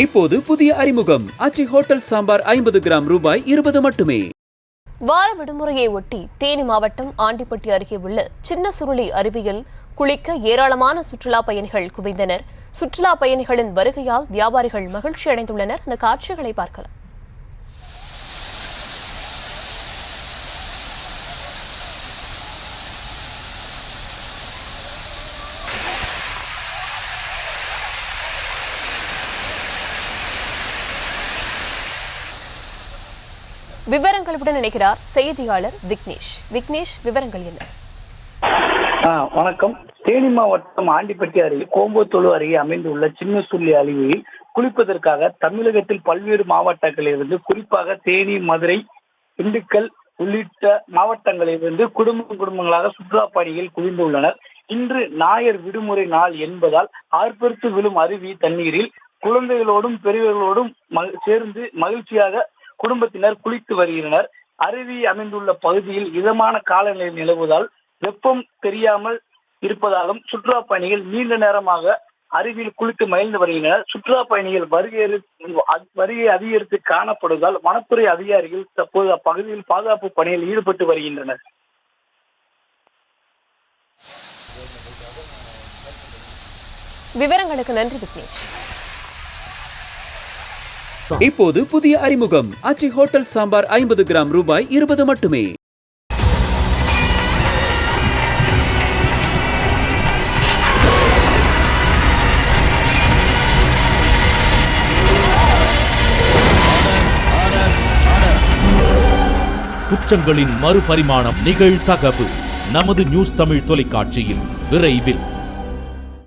இப்போது புதிய அறிமுகம் ஆச்சி ஹோட்டல் சாம்பார் 50 கிராம் ரூபாய் 20 மட்டுமே. வார விடுமுறையை ஒட்டி தேனி மாவட்டம் ஆண்டிப்பட்டி அருகே உள்ள சின்ன சுருளி அருவியில் குளிக்க ஏராளமான சுற்றுலா பயணிகள் குவிந்தனர். சுற்றுலா பயணிகளின் வருகையால் வியாபாரிகள் மகிழ்ச்சி அடைந்துள்ளனர். இந்த காட்சிகளை பார்க்கலாம். விவரங்களுடன் இணைக்கிறார் செய்தியாளர் விக்னேஷ். விக்னேஷ், விவரங்கள் என்ன? வணக்கம். தேனி மாவட்டம் ஆண்டிப்பட்டி அருகே கோம்பத்தோடு அருகே அமைந்துள்ள சின்ன சுருளி அருவியில் குளிப்பதற்காக தமிழகத்தில் பல்வேறு மாவட்டங்களிலிருந்து, குறிப்பாக தேனி, மதுரை, திண்டுக்கல் உள்ளிட்ட மாவட்டங்களிலிருந்து குடும்பங்களாக சுற்றுலா பயணிகள் குவிந்துள்ளனர். இன்று ஞாயிறு விடுமுறை நாள் என்பதால் ஆர்ப்பரித்து விழும் அருவி தண்ணீரில் குழந்தைகளோடும் பெரியவர்களோடும் சேர்ந்து மகிழ்ச்சியாக குடும்பத்தினர் குளித்து வருகின்றனர். அருவி அமைந்துள்ள பகுதியில் இதமான காலநிலை நிலவுவதால் வெப்பம் தெரியாமல் இருப்பதாலும் சுற்றுலா பயணிகள் நீண்ட நேரமாக அருவியில் குளித்து மகிழ்ந்து வருகின்றனர். சுற்றுலா பயணிகள் வருகை அதிகரித்து காணப்படுவதால் வனத்துறை அதிகாரிகள் தற்போது அப்பகுதியில் பாதுகாப்பு பணியில் ஈடுபட்டு வருகின்றனர். விவரங்களுக்கு நன்றி விக்னேஷ். இப்போது புதிய அறிமுகம் ஆச்சி ஹோட்டல் சாம்பார் 50 கிராம் ரூபாய் 20 மட்டுமே. குற்றங்களின் மறுபரிமாணம் நிகழ்தகவு நமது நியூஸ் தமிழ் தொலைக்காட்சியில் விரைவில்.